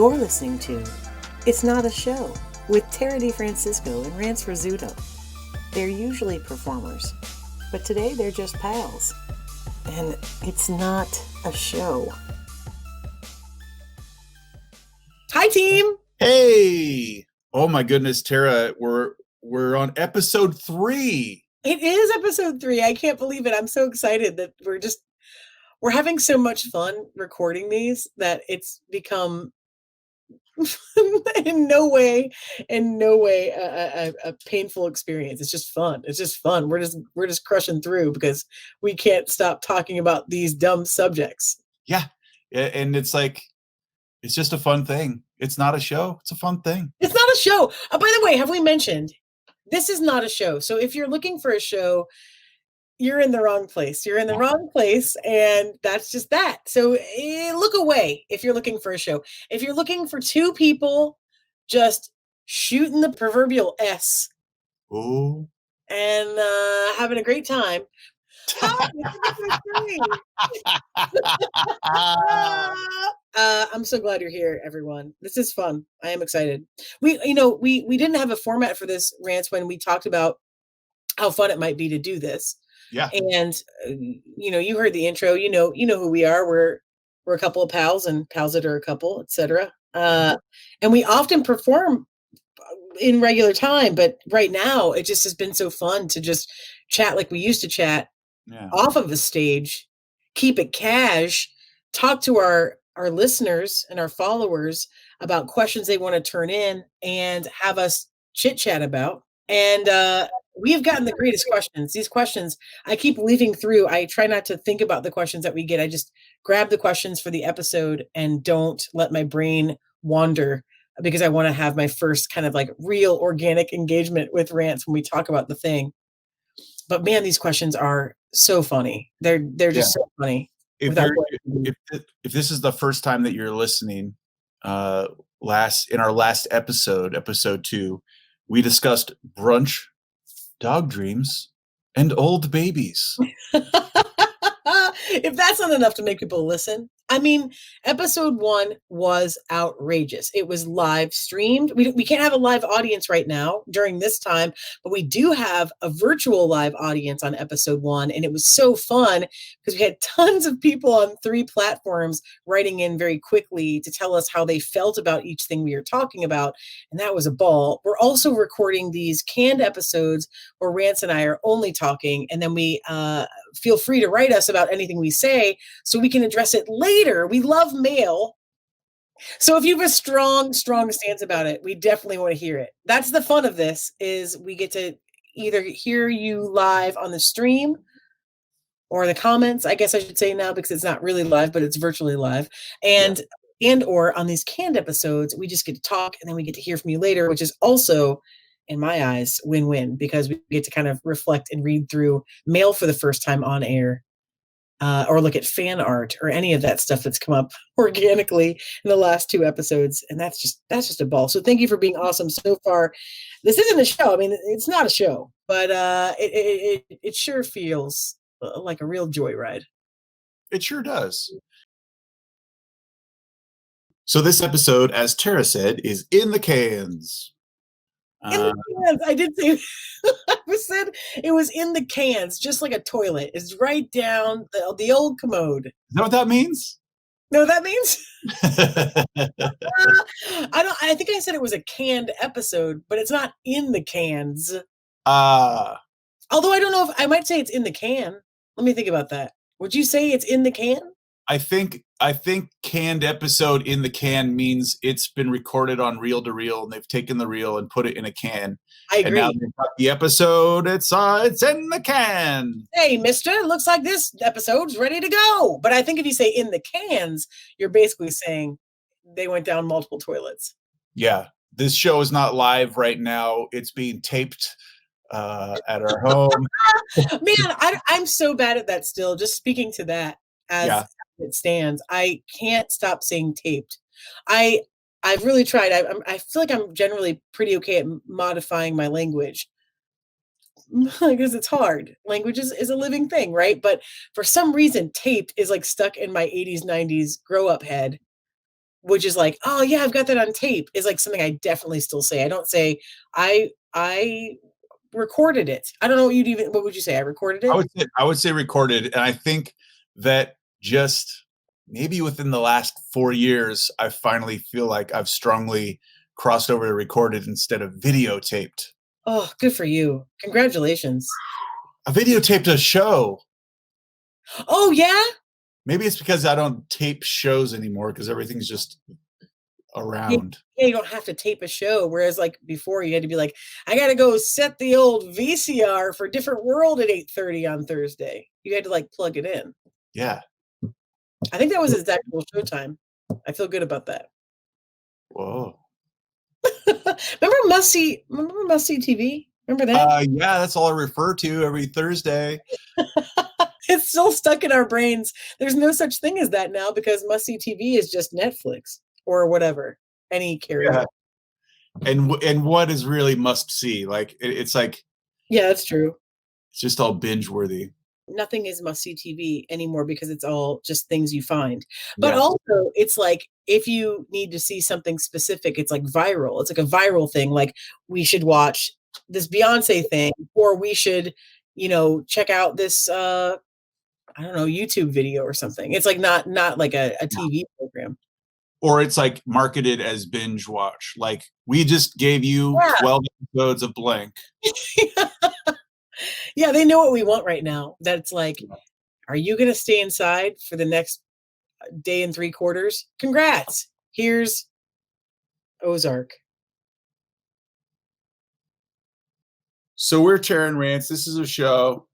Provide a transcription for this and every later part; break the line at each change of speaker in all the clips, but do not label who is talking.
You're listening to It's Not a Show with Tara DeFrancisco and Rance Rizzuto. They're usually performers, but today they're just pals. And it's not a show. Hi, team.
Hey! Oh my goodness, Tara, we're on episode 3.
It is episode 3. I can't believe it. I'm so excited that we're having so much fun recording these that it's become in no way a painful experience. It's just fun. It's just fun. We're just crushing through because we can't stop talking about these dumb subjects.
Yeah. And it's like, it's just a fun thing. It's not a show. It's a fun thing.
It's not a show. By the way, have we mentioned this is not a show? So if you're looking for a show, you're in the wrong place. You're in the wrong place, and that's just that. So look away if you're looking for a show. If you're looking for two people just shooting the proverbial S
Oh.
and having a great time. I'm so glad you're here, everyone. This is fun. I am excited. We didn't have a format for this, Rance, when we talked about how fun it might be to do this.
Yeah.
And you heard the intro. You know who we are. We're a couple of pals and pals that are a couple, etc. And we often perform in regular time, but right now it just has been so fun to just chat like we used to chat off of the stage, keep it cash, talk to our listeners and our followers about questions they want to turn in and have us chit chat about. And we have gotten the greatest questions. These questions I keep leafing through. I try not to think about the questions that we get. I just grab the questions for the episode and don't let my brain wander, because I want to have my first kind of like real organic engagement with Rance when we talk about the thing. But man, these questions are so funny. They're just so funny.
If this is the first time that you're listening, in our last episode 2, we discussed brunch, dog dreams, and old babies.
If that's not enough to make people listen, I mean, episode 1 was outrageous. It was live streamed. We can't have a live audience right now during this time, but we do have a virtual live audience on episode 1. And it was so fun because we had tons of people on 3 platforms writing in very quickly to tell us how they felt about each thing we were talking about. And that was a ball. We're also recording these canned episodes where Rance and I are only talking. And then we feel free to write us about anything we say so we can address it later. We love mail. So if you have a strong stance about it, we definitely want to hear it. That's the fun of this, is we get to either hear you live on the stream or the comments, I guess I should say now, because it's not really live, but it's virtually live. And or on these canned episodes, we just get to talk and then we get to hear from you later, which is also, in my eyes, win-win, because we get to kind of reflect and read through mail for the first time on air, or look at fan art or any of that stuff that's come up organically in the last 2 episodes. And that's just a ball. So thank you for being awesome so far. This isn't a show. I mean, it's not a show, but it sure feels like a real joyride.
It sure does. So this episode, as Tara said, is in the cans.
In the cans. I did say I said it was in the cans, just like a toilet. It's right down the old commode.
Is that what that means?
No, that means I think I said it was a canned episode, but it's not in the cans. Although I don't know if I might say it's in the can. Let me think about that. Would you say it's in the can?
I think canned episode in the can means it's been recorded on reel to reel, and they've taken the reel and put it in a can.
I agree.
And now they've got the episode. It's in the can.
Hey, mister, looks like this episode's ready to go. But I think if you say in the cans, you're basically saying they went down multiple toilets.
Yeah. This show is not live right now. It's being taped at our home.
Man, I'm so bad at that still. Just speaking to that as it stands, I can't stop saying taped. I've really tried. I feel like I'm generally pretty okay at modifying my language because it's hard. Language is a living thing, right? But for some reason, taped is like stuck in my 80s, 90s grow up head. which is like, oh yeah, I've got that on tape, is like something I definitely still say. I don't say I recorded it. I don't know what would you say? I recorded it?
I would say recorded, and I think that just maybe within the last 4 years, I finally feel like I've strongly crossed over to recorded instead of videotaped.
Oh, good for you. Congratulations.
I videotaped a show.
Oh yeah?
Maybe it's because I don't tape shows anymore because everything's just around.
Yeah, you don't have to tape a show. Whereas like before you had to be like, I gotta go set the old VCR for Different World at 8:30 on Thursday. You had to like plug it in.
Yeah.
I think that was his actual showtime. I feel good about that.
Whoa.
Remember Must See TV? Remember that?
Yeah, that's all I refer to every Thursday.
It's still stuck in our brains. There's no such thing as that now because Must See TV is just Netflix or whatever, any carrier.
Yeah. And what is really must see? Like it's like,
yeah, that's true.
It's just all binge worthy.
Nothing is must see TV anymore because it's all just things you find. But also, it's like if you need to see something specific, it's like viral. It's like a viral thing. Like we should watch this Beyonce thing, or we should, check out this I don't know, YouTube video or something. It's like not like a TV program.
Or it's like marketed as binge watch. Like we just gave you 12 episodes of blank.
Yeah, they know what we want right now. That's like, are you going to stay inside for the next day and 3/4? Congrats. Here's Ozark.
So we're Tearing Rants. This is a show.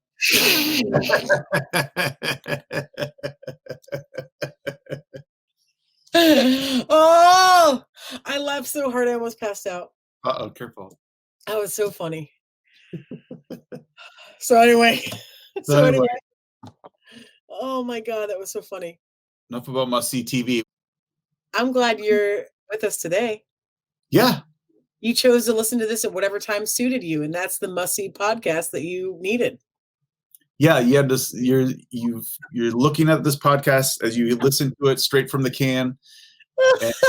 Oh, I laughed so hard I almost passed out.
Uh-oh, careful.
That was so funny. So anyway. Oh my God, that was so funny.
Enough about Must See TV.
I'm glad you're with us today.
Yeah.
You chose to listen to this at whatever time suited you, and that's the Must See podcast that you needed.
Yeah, you had this. You're looking at this podcast as you listen to it straight from the can,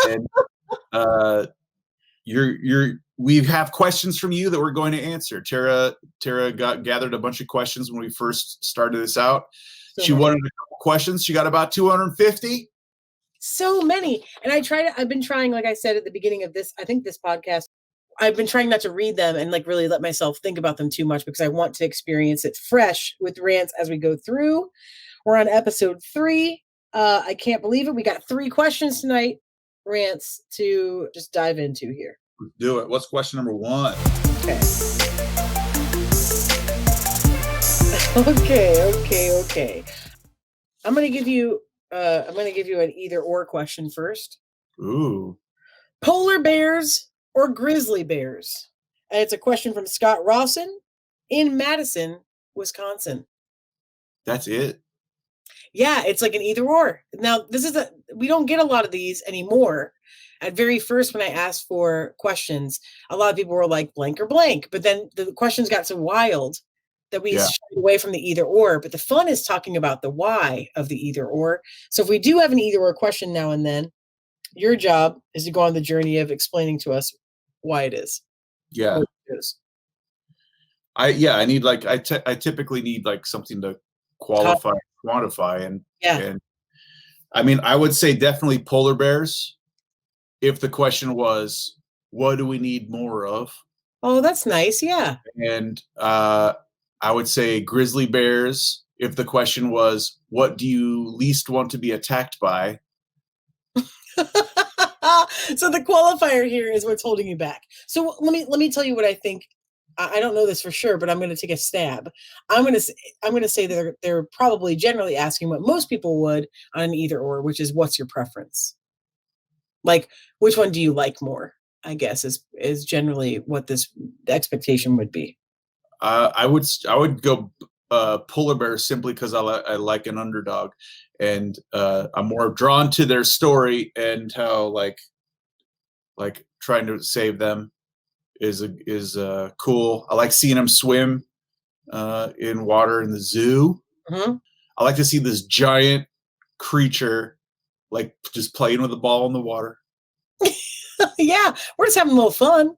and we have questions from you that we're going to answer. Tara gathered a bunch of questions when we first started this out. She wanted a couple questions. She got about 250.
So many. And I've been trying, like I said at the beginning of this, I think this podcast, I've been trying not to read them and like really let myself think about them too much because I want to experience it fresh with rants as we go through. We're on episode 3. I can't believe it. We got 3 questions tonight, rants to just dive into here.
Let's do it. What's question number 1?
Okay. I'm going to give you an either or question first.
Ooh.
Polar bears or grizzly bears? And it's a question from Scott Rawson in Madison, Wisconsin.
That's it?
Yeah, it's like an either or. Now, we don't get a lot of these anymore. At very first, when I asked for questions, a lot of people were like blank or blank. But then the questions got so wild that we shied away from the either or. But the fun is talking about the why of the either or. So if we do have an either or question now and then, your job is to go on the journey of explaining to us why it is.
Yeah. I need like I typically need like something to quantify, and I mean I would say definitely polar bears if the question was what do we need more of?
Oh, that's nice. Yeah.
And I would say grizzly bears if the question was what do you least want to be attacked by?
So the qualifier here is what's holding you back. So let me tell you what I think. I don't know this for sure, but I'm going to take a stab. I'm going to say that they're probably generally asking what most people would on an either or, which is what's your preference? Like which one do you like more? I guess is generally what the expectation would be.
I would go polar bear simply because I like an underdog, and I'm more drawn to their story and how like trying to save them is cool. I like seeing them swim in water in the zoo.
Mm-hmm.
I like to see this giant creature like just playing with the ball in the water.
Yeah, we're just having a little fun.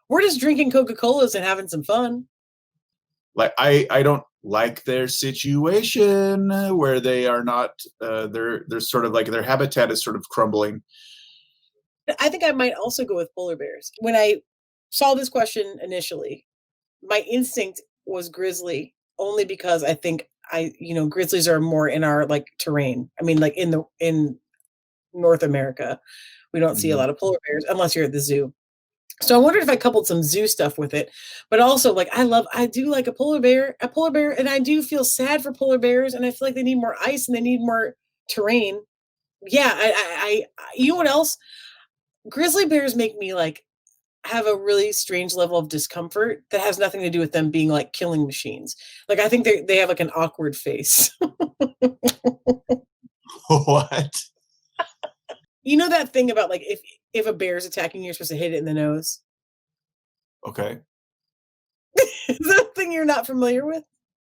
We're just drinking Coca-Colas and having some fun.
Like I don't like their situation where they are not they're sort of like their habitat is sort of crumbling.
I think I might also go with polar bears. When I saw this question initially, my instinct was grizzly, only because I think grizzlies are more in our like terrain. I mean, like in North America, we don't see a
Mhm.
lot of polar bears unless you're at the zoo. So I wondered if I coupled some zoo stuff with it, but also like I do like a polar bear, and I do feel sad for polar bears, and I feel like they need more ice and they need more terrain. Yeah, you know what else? Grizzly bears make me like have a really strange level of discomfort that has nothing to do with them being like killing machines. Like I think they have like an awkward face.
What?
You know that thing about like if a bear is attacking you, you're supposed to hit it in the nose.
Okay.
Is that a thing you're not familiar with?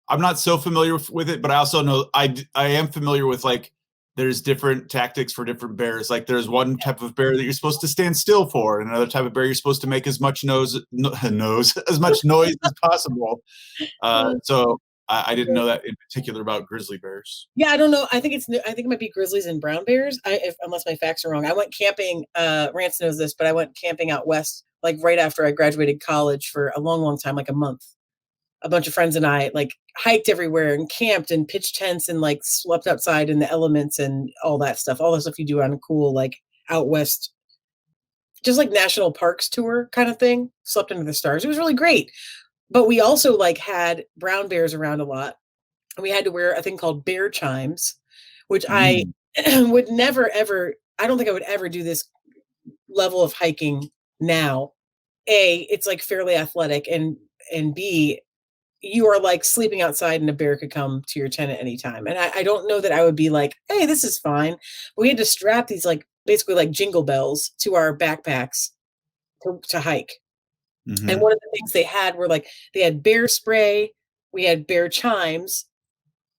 I'm not so familiar with it, but I also know I am familiar with like there's different tactics for different bears. Like there's one type of bear that you're supposed to stand still for, and another type of bear you're supposed to make as much nose as much noise as possible. So I didn't know that in particular about grizzly bears.
Yeah, I don't know. I think it might be grizzlies and brown bears. Unless my facts are wrong. I went camping. Rance knows this, but I went camping out west, like right after I graduated college for a long, long time, like a month. A bunch of friends and I like hiked everywhere and camped and pitched tents and like slept outside in the elements and all that stuff. All the stuff you do on a cool like out west, just like national parks tour kind of thing. Slept under the stars. It was really great. But we also like had brown bears around a lot. We had to wear a thing called bear chimes, which I
Mm.
would never ever. I don't think I would ever do this level of hiking now. A, it's like fairly athletic, and B, you are like sleeping outside and a bear could come to your tent at any time. And I don't know that I would be like, hey, this is fine. We had to strap these like basically like jingle bells to our backpacks to hike. And
Mm-hmm.
one of the things they had were like they had bear spray, we had bear chimes,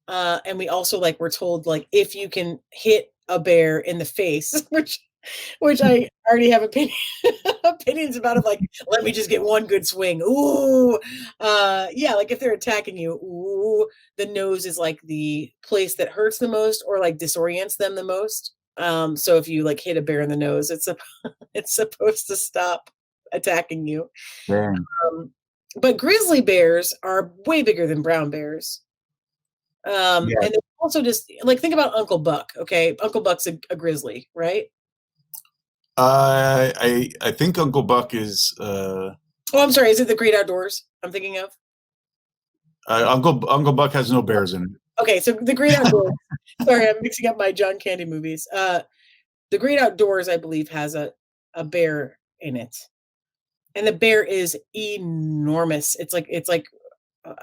and we also like were told like if you can hit a bear in the face, which I already have opinions about of like, let me just get one good swing. Ooh. Yeah, like if they're attacking you, ooh, the nose is like the place that hurts the most or like disorients them the most. So if you like hit a bear in the nose, it's supposed to stop attacking you.
Dang.
Um, but grizzly bears are way bigger than brown bears.
Yeah.
And they also just like think about Uncle Buck. Okay, Uncle Buck's a grizzly, right?
I think Uncle Buck is
Oh, I'm sorry. Is it the Great Outdoors I'm thinking of?
Uncle Buck has no bears in
Okay, so the Great Outdoors. Sorry, I'm mixing up my John Candy movies. The Great Outdoors, I believe, has a bear in it, and the bear is enormous. It's like uh,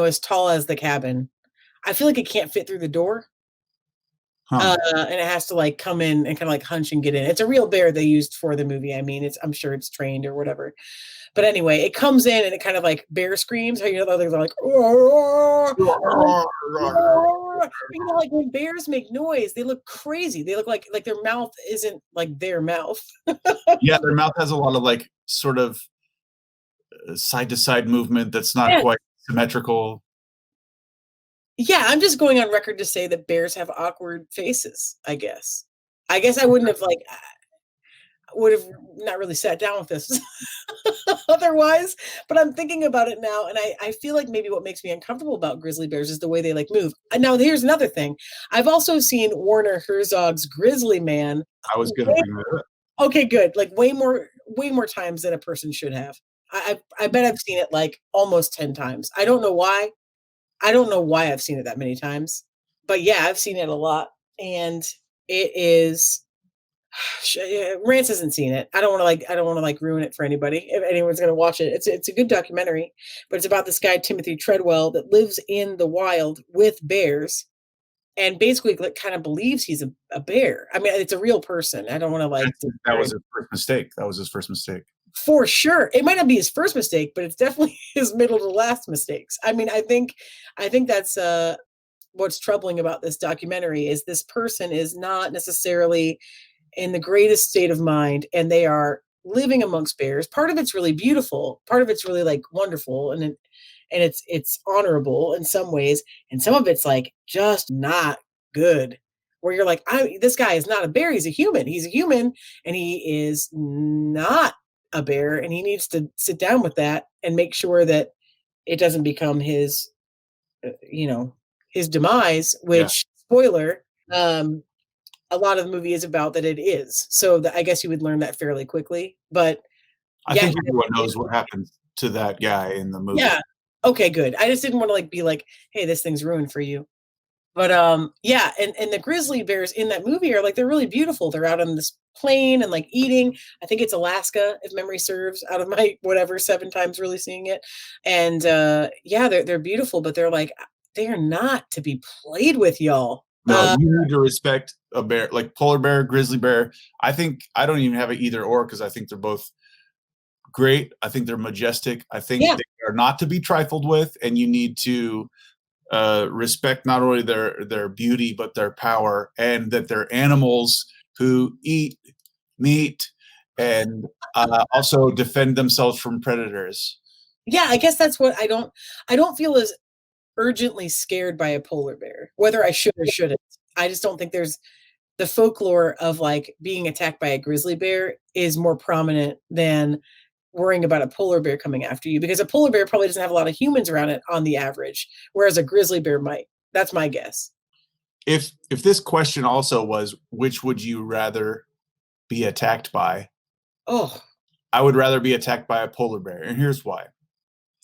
as tall as the cabin. I feel like it can't fit through the door,
Huh.
and it has to like come in and kind of like hunch and get in. It's a real bear they used for the movie. I mean, I'm sure it's trained or whatever. But anyway, it comes in and it kind of like bear screams. How the others are like, "Roar!" Like when bears make noise, they look crazy. They look like their mouth isn't like their mouth.
Yeah, their mouth has a lot of like sort of side to side movement that's not
Yeah,
quite symmetrical.
yeah. I'm just going on record to say that bears have awkward faces. I guess I wouldn't have like would have not really sat down with this otherwise, but I'm thinking about it now, and I feel like maybe what makes me uncomfortable about grizzly bears is the way they like move. Now here's another thing. I've also seen Werner Herzog's Grizzly Man.
I was going to bring that up.
Okay, good. Like way more times than a person should have. I bet I've seen it like almost 10 times. I don't know why. I don't know why I've seen it that many times. But yeah, I've seen it a lot. And it is Rance hasn't seen it. I don't want to like ruin it for anybody. If anyone's going to watch it. It's a good documentary, but it's about this guy Timothy Treadwell that lives in the wild with bears and basically like kind of believes he's a bear. I mean, it's a real person. I don't want to like
That was his first mistake. That was his first mistake.
for sure. It might not be his first mistake, but it's definitely his middle to last mistakes. I mean, I think that's what's troubling about this documentary is this person is not necessarily in the greatest state of mind, and they are living amongst bears. Part of it's really beautiful, part of it's really like wonderful, and it's honorable in some ways, and some of it's like just not good. Where you're like, this guy is not a bear; he's a human. He's a human, and he is not a bear, and he needs to sit down with that and make sure that it doesn't become his, his demise. Which spoiler, a lot of the movie is about that it is. So I guess you would learn that fairly quickly. But
I think everyone knows what happens to that guy in the movie.
Yeah. Okay, good. I just didn't want to like be like, hey, this thing's ruined for you. But yeah, and the grizzly bears in that movie are like, they're really beautiful. They're out on this plain and like eating. I think it's Alaska, if memory serves, out of my whatever 7 times really seeing it. And yeah, they're beautiful, but they're like, they are not to be played with, y'all.
No, you need to respect a bear, like polar bear, grizzly bear. I think I don't even have an either or, because I think they're both great. I think they're majestic. I think they are not to be trifled with, and you need to respect not only their beauty but their power, and that they're animals who eat meat and also defend themselves from predators.
Yeah, I guess that's what I don't feel as urgently scared by a polar bear, whether I should or shouldn't. I just don't think there's the folklore of like being attacked by a grizzly bear is more prominent than worrying about a polar bear coming after you, because a polar bear probably doesn't have a lot of humans around it on the average, whereas a grizzly bear might. That's my guess.
If this question also was, which would you rather be attacked by?
Oh,
I would rather be attacked by a polar bear, and here's why.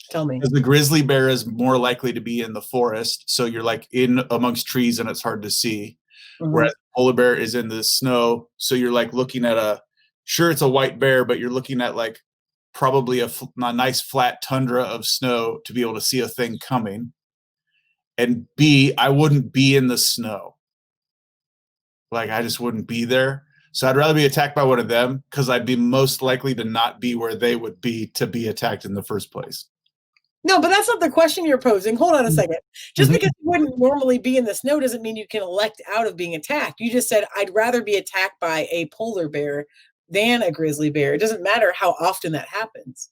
Tell me.
Because the grizzly bear is more likely to be in the forest, so you're like in amongst trees and it's hard to see. Mm-hmm. Whereas polar bear is in the snow, so you're like looking at sure, it's a white bear, but you're looking at like probably a nice flat tundra of snow to be able to see a thing coming. And B, I wouldn't be in the snow. Like, I just wouldn't be there. So I'd rather be attacked by one of them, because I'd be most likely to not be where they would be to be attacked in the first place.
No, but that's not the question you're posing. Hold on a second. Just because you wouldn't normally be in the snow doesn't mean you can elect out of being attacked. You just said, I'd rather be attacked by a polar bear than a grizzly bear. It doesn't matter how often that happens.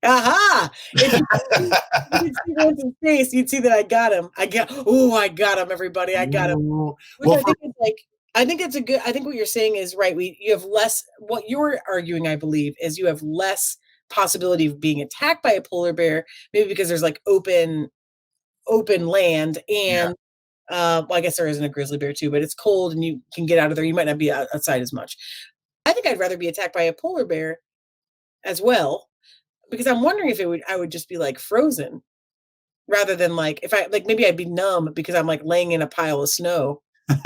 Aha! If you see Rose's face, you'd see that I got him. I got him, everybody. I got him. Which I think is like, I think what you're saying is right. You have less, what you're arguing, I believe, is you have less possibility of being attacked by a polar bear, maybe because there's like open land, and well, I guess there isn't a grizzly bear too, but it's cold and you can get out of there. You might not be outside as much. I think I'd rather be attacked by a polar bear as well, because I'm wondering if I would just be like frozen, rather than like, if I like, maybe I'd be numb because I'm like laying in a pile of snow. If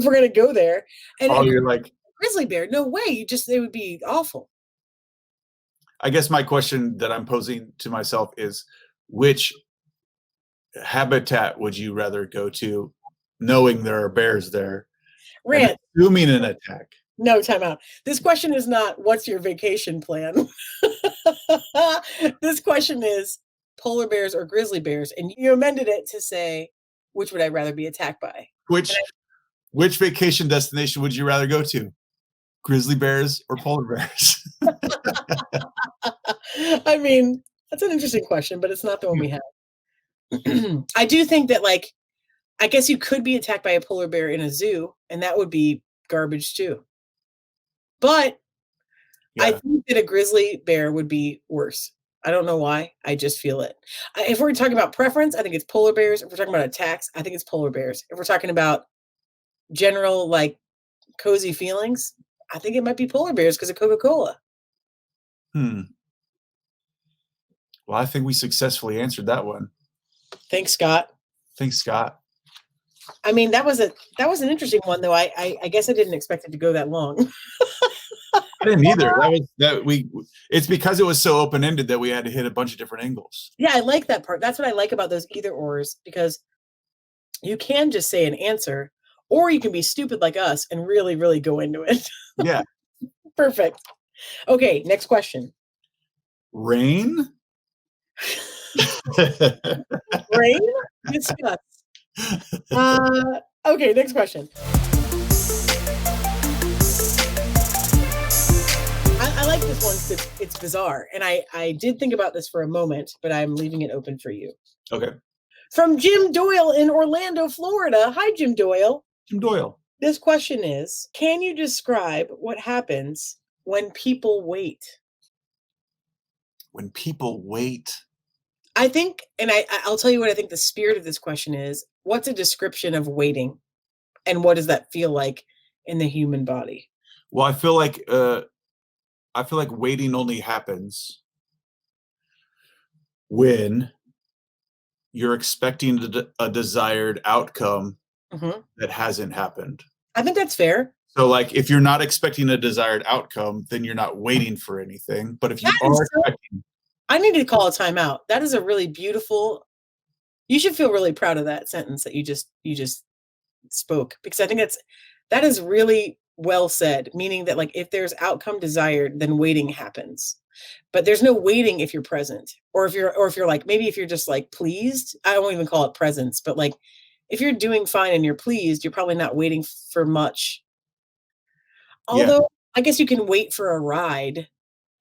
we're gonna go there, and
you're like
grizzly bear, no way. It would be awful.
I guess my question that I'm posing to myself is, which habitat would you rather go to, knowing there are bears there,
Rant.
Assuming an attack?
No, time out. This question is not, what's your vacation plan? This question is polar bears or grizzly bears, and you amended it to say, which would I rather be attacked by?
Which vacation destination would you rather go to? Grizzly bears or polar bears?
I mean, that's an interesting question, but it's not the one we have. I do think that, like, I guess you could be attacked by a polar bear in a zoo, and that would be garbage too. But I think that a grizzly bear would be worse. I don't know why. I just feel it. If we're talking about preference, I think it's polar bears. If we're talking about attacks, I think it's polar bears. If we're talking about general, like, cozy feelings, I think it might be polar bears because of Coca-Cola.
Well, I think we successfully answered that one.
Thanks, Scott. I mean, that was an interesting one, though. I guess I didn't expect it to go that long.
I didn't either. It's because it was so open-ended that we had to hit a bunch of different angles.
Yeah, I like that part. That's what I like about those either ors, because you can just say an answer, or you can be stupid like us and really, really go into it.
Yeah.
Perfect. Okay, next question.
Rain
Brain? Discuss. Okay, next question. I like this one because it's bizarre. And I did think about this for a moment, but I'm leaving it open for you.
Okay.
From Jim Doyle in Orlando, Florida. Hi, Jim Doyle.
Jim Doyle.
This question is, can you describe what happens when people wait?
When people wait.
I think, and I'll tell you what I think the spirit of this question is. What's a description of waiting? And what does that feel like in the human body?
Well, I feel like waiting only happens when you're expecting a desired outcome that hasn't happened.
I think that's fair.
So, like, if you're not expecting a desired outcome, then you're not waiting for anything. But if you are expecting,
I need to call a timeout. That is a really beautiful. You should feel really proud of that sentence that you just spoke, because I think that is really well said. Meaning that, like, if there's outcome desired, then waiting happens. But there's no waiting if you're present, or if you're like, maybe if you're just like pleased. I won't even call it presence, but like if you're doing fine and you're pleased, you're probably not waiting for much. Although I guess you can wait for a ride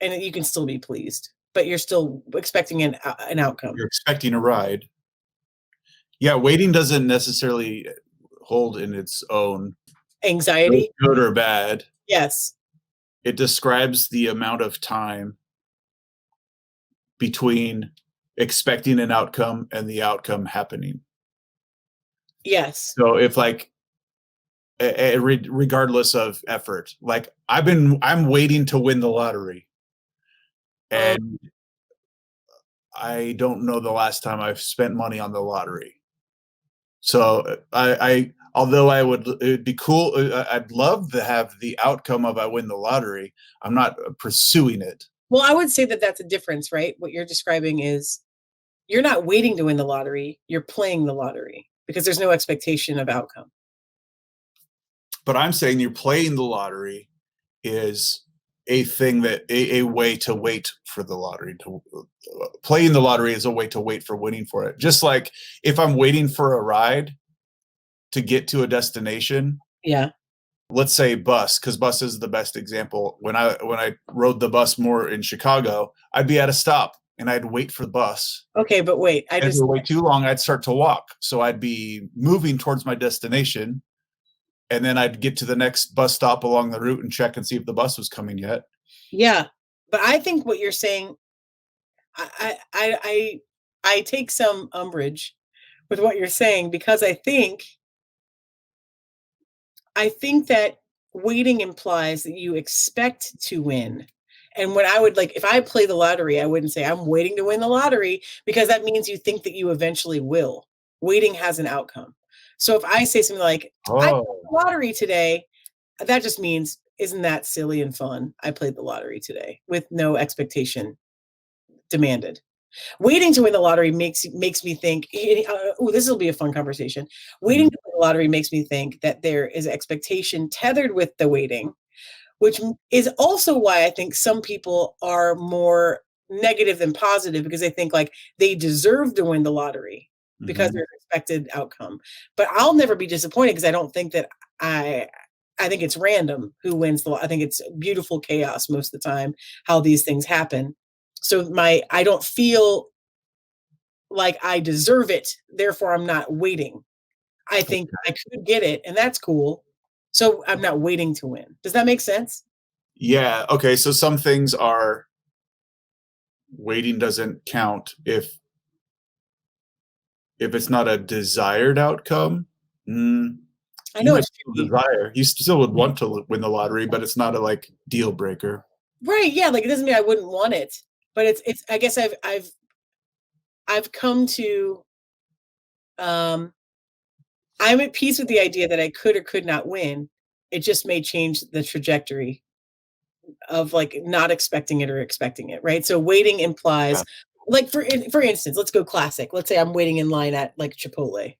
and you can still be pleased, but you're still expecting an outcome.
You're expecting a ride. Yeah, waiting doesn't necessarily hold in its own
anxiety,
good or bad.
Yes.
It describes the amount of time between expecting an outcome and the outcome happening.
Yes.
So if, like, regardless of effort, like I'm waiting to win the lottery, and I don't know the last time I've spent money on the lottery. So although it'd be cool, I'd love to have the outcome of I win the lottery. I'm not pursuing it.
Well, I would say that that's a difference, right? What you're describing is you're not waiting to win the lottery, you're playing the lottery because there's no expectation of outcome.
But I'm saying you're playing the lottery is a thing that a way to wait for the lottery. Playing the lottery is a way to wait for winning for it. Just like if I'm waiting for a ride to get to a destination.
Yeah.
Let's say bus, because bus is the best example. When I rode the bus more in Chicago, I'd be at a stop and I'd wait for the bus.
Okay, but wait,
if it wait too long, I'd start to walk. So I'd be moving towards my destination, and then I'd get to the next bus stop along the route and check and see if the bus was coming yet.
Yeah, but I think what you're saying, I take some umbrage with what you're saying, because I think that waiting implies that you expect to win. And when I would, like, if I play the lottery, I wouldn't say I'm waiting to win the lottery, because that means you think that you eventually will. Waiting has an outcome. So if I say something like, I played the lottery today, that just means, isn't that silly and fun? I played the lottery today with no expectation demanded. Waiting to win the lottery makes me think, this will be a fun conversation. Waiting to win the lottery makes me think that there is expectation tethered with the waiting, which is also why I think some people are more negative than positive, because they think like they deserve to win the lottery because there's expected outcome. But I'll never be disappointed, because I don't think that I think it's random who wins I think it's beautiful chaos most of the time, how these things happen. So I don't feel like I deserve it, therefore I'm not waiting. I think I could get it, and that's cool. So I'm not waiting to win. Does that make sense?
Yeah. Okay. So some things are waiting doesn't count if it's not a desired outcome.
I know it's
desire. You still would want to win the lottery, but it's not a like deal breaker.
Right. Yeah. Like, it doesn't mean I wouldn't want it, but it's I guess I've come to I'm at peace with the idea that I could or could not win. It just may change the trajectory of like not expecting it or expecting it. Right. So waiting implies, like, for instance, let's go classic. Let's say I'm waiting in line at like Chipotle.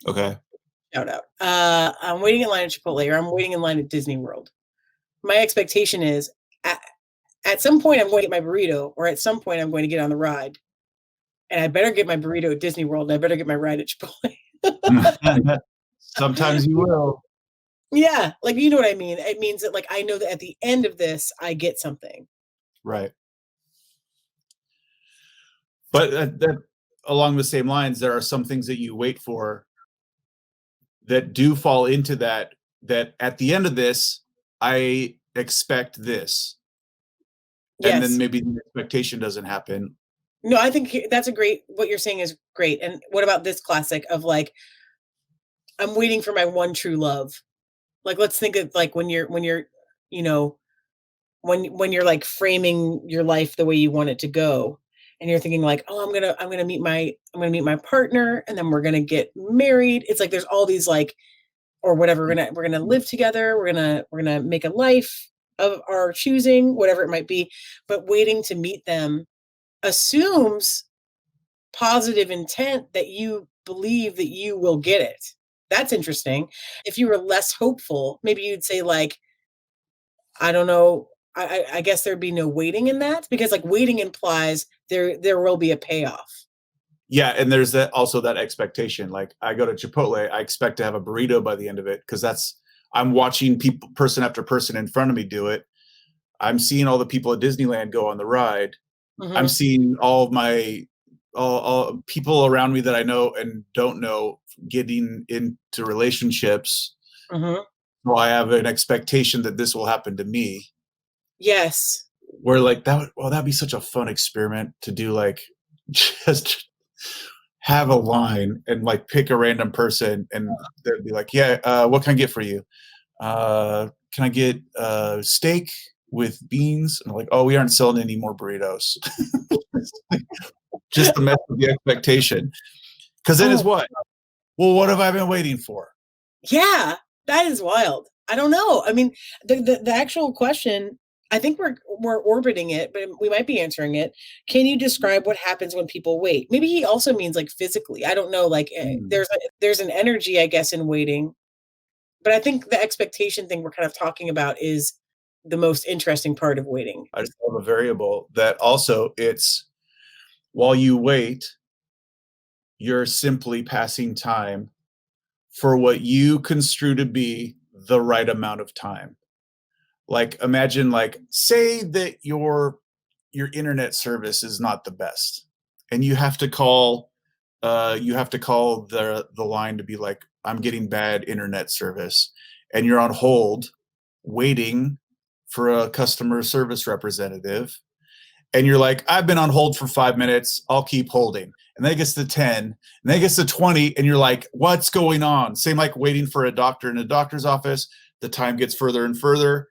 Okay.
Shout out. I'm waiting in line at Chipotle, or I'm waiting in line at Disney World. My expectation is at some point I'm going to get my burrito, or at some point I'm going to get on the ride. and I better get my burrito at Disney World, and I better get my ride at Chipotle.
Sometimes you will.
Yeah, like, you know what I mean? It means that, like, I know that at the end of this, I get something.
Right. But that along the same lines, there are some things that you wait for that do fall into that at the end of this, I expect this. And then
Yes.
maybe the expectation doesn't happen.
No, I think that's a great, what you're saying is great. And what about this classic of like, I'm waiting for my one true love. Like, let's think of like when you're, you know, when you're like framing your life the way you want it to go, and you're thinking like, oh, I'm gonna meet my partner, and then we're gonna get married. It's like there's all these like, or whatever, we're gonna live together, we're gonna make a life of our choosing, whatever it might be. But waiting to meet them assumes positive intent that you believe that you will get it. That's interesting. If you were less hopeful, maybe you'd say like, I don't know. I guess there'd be no waiting in that, because like waiting implies there will be a payoff.
Yeah, and there's that also that expectation. Like I go to Chipotle, I expect to have a burrito by the end of it because I'm watching people person after person in front of me do it. I'm seeing all the people at Disneyland go on the ride. I'm
Hmm.
seeing all of my all people around me that I know and don't know getting into relationships.
Hmm.
So I have an expectation that this will happen to me.
Yes.
Where like that'd be such a fun experiment to do, like just have a line and like pick a random person and they'd be like, yeah, what can I get for you? Can I get steak with beans? And I'm like, oh, we aren't selling any more burritos. Just to mess with the expectation. Because then is
Oh,
what? Well, what have I been waiting for?
yeah. That is wild. I don't know. I mean, the actual question, I think we're orbiting it, but we might be answering it. Can you describe what happens when people wait? Maybe he also means like physically. I don't know. Like,
Hmm.
there's an energy, I guess, in waiting. But I think the expectation thing we're kind of talking about is the most interesting part of waiting.
I just have a variable that also it's while you wait, you're simply passing time for what you construe to be the right amount of time. Like imagine like say that your internet service is not the best and you have to call the line to be like, I'm getting bad internet service, and you're on hold waiting for a customer service representative, and you're like, I've been on hold for 5 minutes, I'll keep holding. And then it gets to 10, and then it gets to 20, and you're like, what's going on? Same like waiting for a doctor in a doctor's office. The time gets further and further,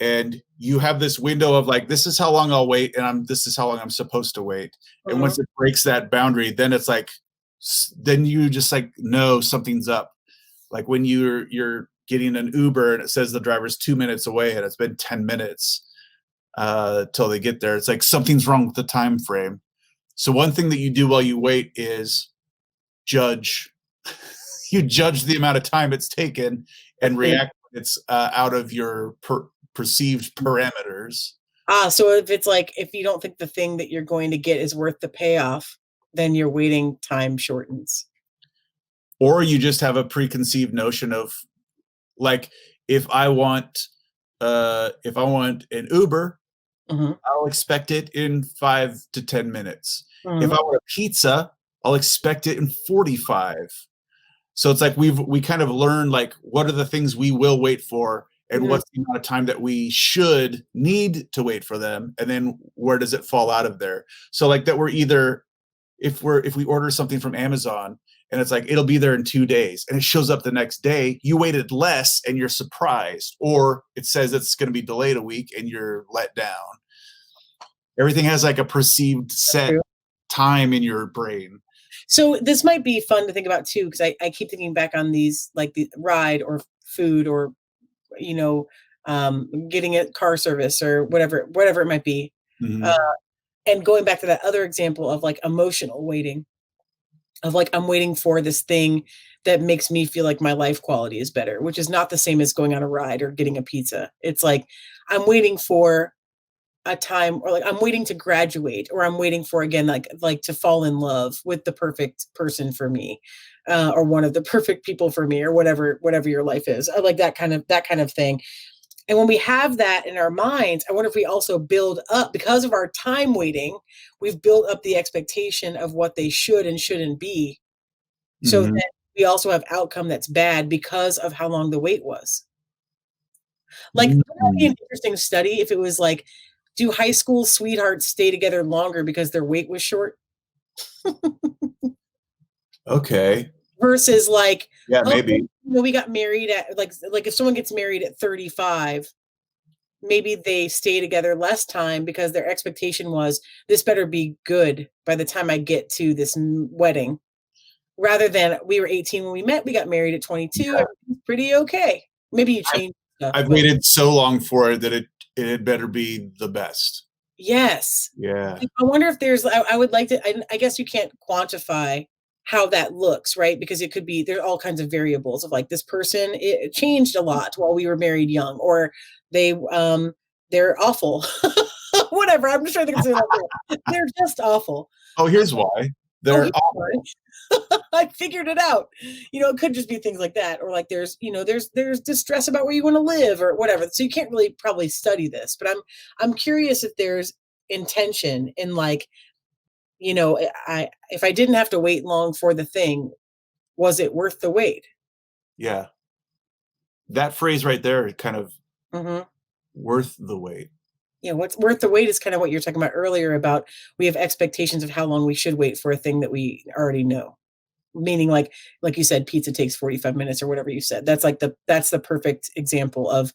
and you have this window of like, this is how long I'll wait, and this is how long I'm supposed to wait. And
Mhm.
once it breaks that boundary, then it's like, then you just like know something's up. Like when you're getting an Uber and it says the driver's 2 minutes away and it's been 10 minutes till they get there. It's like something's wrong with the time frame. So one thing that you do while you wait is judge. You judge the amount of time it's taken and
Okay.
react when it's out of your perceived parameters.
So if it's like, if you don't think the thing that you're going to get is worth the payoff, then your waiting time shortens.
Or you just have a preconceived notion of like, if I want an Uber,
Hmm.
I'll expect it in 5 to 10 minutes. If I
Hmm.
want a pizza, I'll expect it in 45. So it's like we kind of learned like what are the things we will wait for and
Hmm.
what's the amount of time that we should need to wait for them, and then where does it fall out of there. So like that we're either if we order something from Amazon and it's like it'll be there in 2 days and it shows up the next day, you waited less and you're surprised, or it says it's going to be delayed a week and you're let down. Everything has like a perceived set
True.
time in your brain.
So this might be fun to think about too, because I keep thinking back on these, like the ride or food or, you know, getting a car service or whatever it might be. Uh,
Mhm.
and going back to that other example of like emotional waiting, of like, I'm waiting for this thing that makes me feel like my life quality is better, which is not the same as going on a ride or getting a pizza. It's like, I'm waiting for a time, or like I'm waiting to graduate, or I'm waiting for, again, like to fall in love with the perfect person for me, or one of the perfect people for me, or whatever your life is. I like that kind of thing. And when we have that in our minds, I wonder if we also build up, because of our time waiting, we've built up the expectation of what they should and shouldn't be. So
Mhm.
that we also have outcome that's bad because of how long the wait was. Like, wouldn't that be an
Mhm.
interesting study if it was like, do high school sweethearts stay together longer because their wait was short?
Okay.
Versus like,
Yeah,
oh,
maybe.
we got married at like if someone gets married at 35, maybe they stay together less time because their expectation was, this better be good by the time I get to this wedding, rather than, we were 18 when we met, we got married at 22,
Yeah.
everything's pretty okay. Maybe you
I've
change stuff,
I've
but
waited so long for it that it had better be the best.
yes.
Yeah.
I wonder if there's, I would like to, I guess you can't quantify how that looks, right? Because it could be, there are all kinds of variables of like, this person, it changed a lot while we were married young, or they, they're awful. Whatever. I'm just trying to think of something like, they're just awful.
Oh, here's why.
Oh,
They're
he's fine. I figured it out. It could just be things like that, or like there's distress about where you want to live or whatever. So you can't really probably study this, but I'm curious if there's intention in like, I if I didn't have to wait long for the thing, was it worth the wait?
yeah. That phrase right there is kind of
Hmm.
worth the wait.
Yeah, what's worth the wait is kind of what you're talking about earlier about, we have expectations of how long we should wait for a thing that we already know. Meaning like you said, pizza takes 45 minutes or whatever you said. That's the perfect example of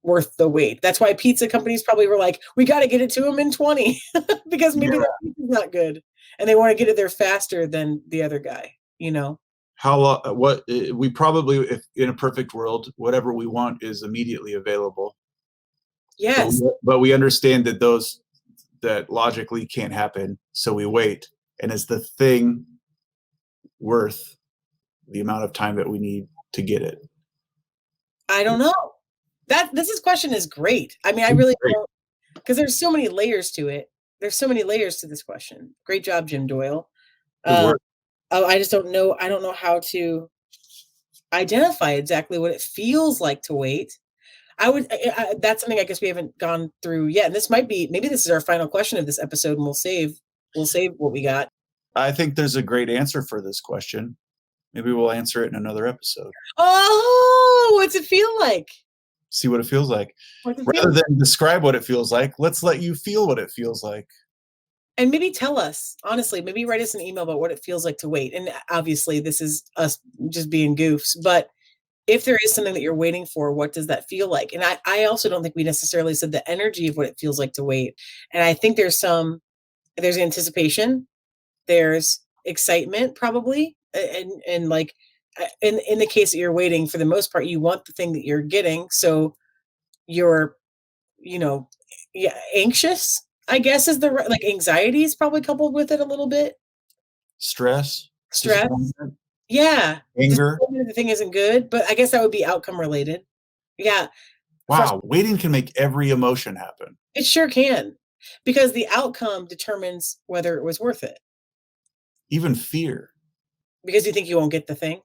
worth the wait. That's why pizza companies probably were like, we got to get it to them in 20 because maybe
Yeah.
that pizza's not good and they want to get it there faster than the other guy.
How long? What we probably, if in a perfect world, whatever we want is immediately available. But
Yes.
we understand that those that logically can't happen, so we wait. And is the thing worth the amount of time that we need to get it?
I don't know. That this question is great. I mean, I
It's
really
great.
don't, because there's so many layers to it. There's so many layers to this question. Great job, Jim Doyle.
Good
Uh,
work.
oh, I just don't know. I don't know how to identify exactly what it feels like to wait. That's something I guess we haven't gone through yet. And this might be, maybe this is our final question of this episode, and we'll save what we got.
I think there's a great answer for this question. Maybe we'll answer it in another episode.
Oh, what's it feel like?
See what it feels like.
What's it feel
Rather
like?
than describe what it feels like, let's let you feel what it feels like.
And maybe tell us, honestly, maybe write us an email about what it feels like to wait. And obviously, this is us just being goofs, but if there is something that you're waiting for, what does that feel like? And I also don't think we necessarily said the energy of what it feels like to wait. And I think there's anticipation, there's excitement probably, and like, in the case that you're waiting, for the most part, you want the thing that you're getting. So you're, you know, yeah, anxious, I guess, is like anxiety is probably coupled with it a little bit.
Stress,
Stress.
disappointment,
Yeah.
anger.
Disappointment, the thing isn't good, but I guess that would be outcome related. Yeah.
Wow, waiting can make every emotion happen,
It sure can, because the outcome determines whether it was worth it,
even fear.
because you think you won't get the thing.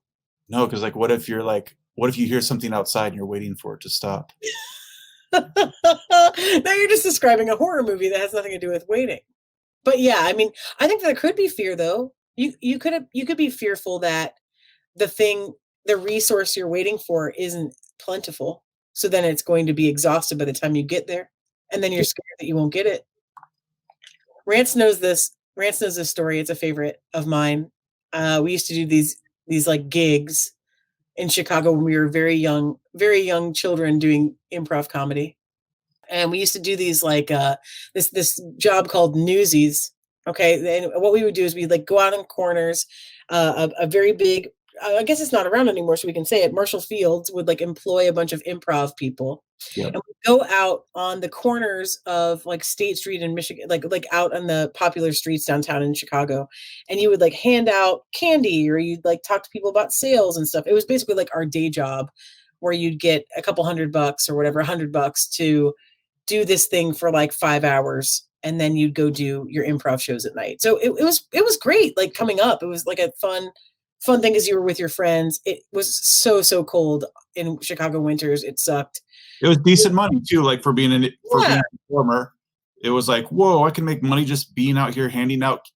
No, because what if you hear something outside and you're waiting for it to stop?
Now you're just describing a horror movie that has nothing to do with waiting. But yeah, I mean, I think there could be fear though. You could be fearful that the thing, the resource you're waiting for isn't plentiful. So then it's going to be exhausted by the time you get there. And then you're scared that you won't get it. Rance knows this. Rance knows this story. It's a favorite of mine. We used to do these like gigs in Chicago when we were very young children doing improv comedy. And we used to do these like this job called Newsies. Okay, and what we would do is we'd like go out in corners. A very big, I guess it's not around anymore, so we can say it. Marshall Fields would like employ a bunch of improv people,
Yep.
and we go out on the corners of like State Street in Michigan, like out on the popular streets downtown in Chicago, and you would like hand out candy, or you'd like talk to people about sales and stuff. It was basically like our day job, where you'd get a couple $100 or whatever, $100 to do this thing for like 5 hours, and then you'd go do your improv shows at night. So it was great. Like coming up, it was like a fun thing because you were with your friends. It was so cold in Chicago winters. It sucked.
It was decent money too, like for being a performer. It was like, whoa, I can make money just being out here handing out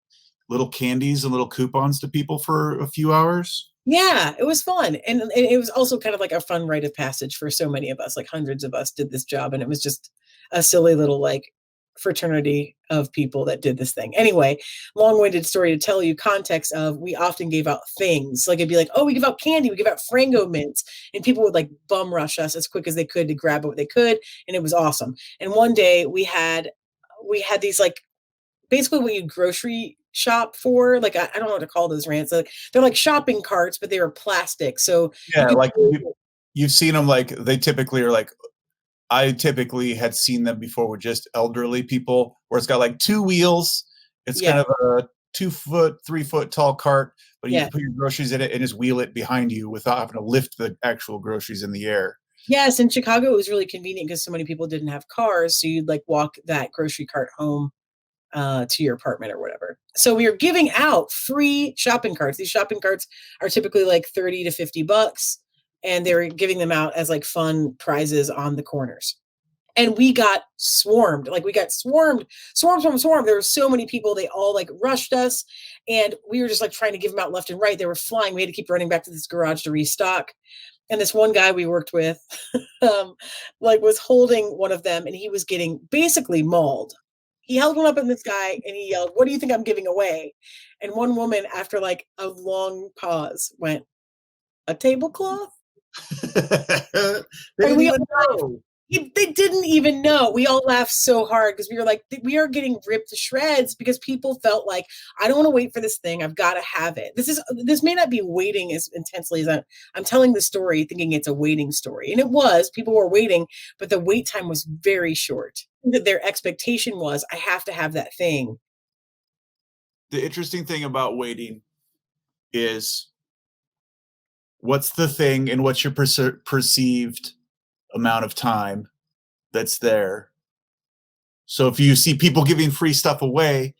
little candies and little coupons to people for a few hours.
Yeah, it was fun. And it was also kind of like a fun rite of passage for so many of us. Like hundreds of us did this job, and it was just a silly little like fraternity of people that did this thing. Anyway, long-winded story to tell you context of we often gave out things. Like it'd be like, oh, we give out candy, we give out Frango mints, and people would like bum rush us as quick as they could to grab what they could, and it was awesome. And one day we had these like basically what you grocery shop for, like I don't know what to call those rants. Like, they're like shopping carts, but they were plastic. So
yeah, like you've seen them. Like they typically are like, I typically had seen them before with just elderly people, where it's got like two wheels. It's kind of a 2 foot, 3 foot tall cart, but you can put your groceries in it and just wheel it behind you without having to lift the actual groceries in the air.
Yes, in Chicago it was really convenient because so many people didn't have cars, so you'd like walk that grocery cart home to your apartment or whatever. So we are giving out free shopping carts. These shopping carts are typically like $30 to $50, and they were giving them out as like fun prizes on the corners. And we got swarmed. Like we got swarmed. There were so many people. They all like rushed us, and we were just like trying to give them out left and right. They were flying. We had to keep running back to this garage to restock. And this one guy we worked with like was holding one of them, and he was getting basically mauled. He held one up in this guy and he yelled, "What do you think I'm giving away?" And one woman, after like a long pause, went, "A tablecloth?"
They didn't even know.
They didn't even know. We all laughed so hard because we were like, we are getting ripped to shreds because people felt like, I don't want to wait for this thing. I've got to have it. This may not be waiting as intensely as I'm telling the story thinking it's a waiting story. And it was. People were waiting, but the wait time was very short. Their expectation was, I have to have that thing.
The interesting thing about waiting is what's the thing and what's your perceived amount of time that's there. So if you see people giving free stuff away,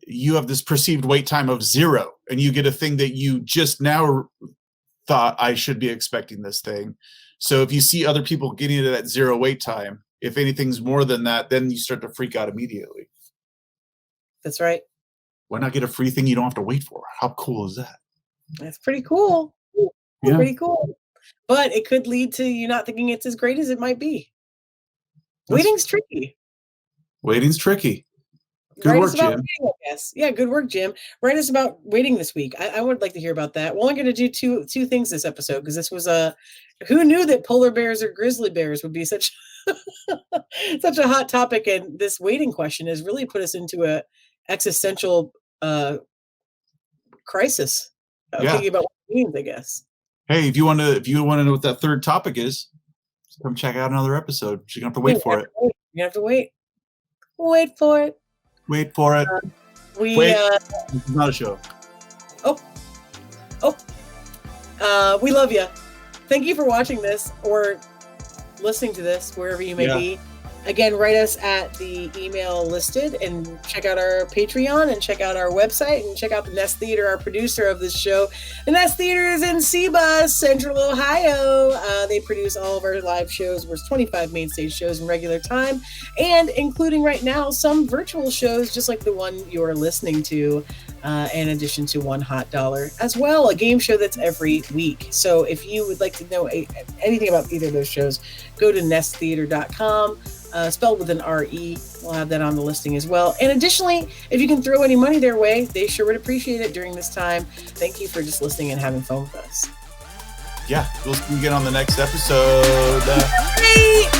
you have this perceived wait time of 0, and you get a thing that you just now thought, I should be expecting this thing. So if you see other people getting to that 0 wait time, if anything's more than that, then you start to freak out immediately.
That's right.
Why not get a free thing you don't have to wait for? How cool is that?
That's pretty cool.
Yeah.
Pretty cool. But it could lead to you not thinking it's as great as it might be. Waiting's tricky.
Waiting's tricky. Good work, Jim.
Waiting, I guess. Yeah, good work, Jim. Write us about waiting this week. I would like to hear about that. We're only going to do two things this episode because this was who knew that polar bears or grizzly bears would be such such a hot topic, and this waiting question has really put us into a existential crisis. Thinking about what it means, I guess.
Hey, if you want to know what that third topic is, come check out another episode. You're gonna have to wait for it.
You have to wait. Wait for it.
Wait for it.
This
is not a show.
We love you. Thank you for watching this or listening to this wherever you may be. Again, write us at the email listed, and check out our Patreon, and check out our website, and check out the Nest Theater, our producer of this show. The Nest Theater is in Sebus, Central Ohio. They produce all of our live shows. There's 25 main stage shows in regular time, and including right now some virtual shows, just like the one you're listening to, in addition to One Hot Dollar as well, a game show that's every week. So if you would like to know anything about either of those shows, go to nesttheater.com. Spelled with an R-E. We'll have that on the listing as well. And additionally, if you can throw any money their way, they sure would appreciate it during this time. Thank you for just listening and having fun with us.
Yeah, we'll see you again on the next episode.
Hey!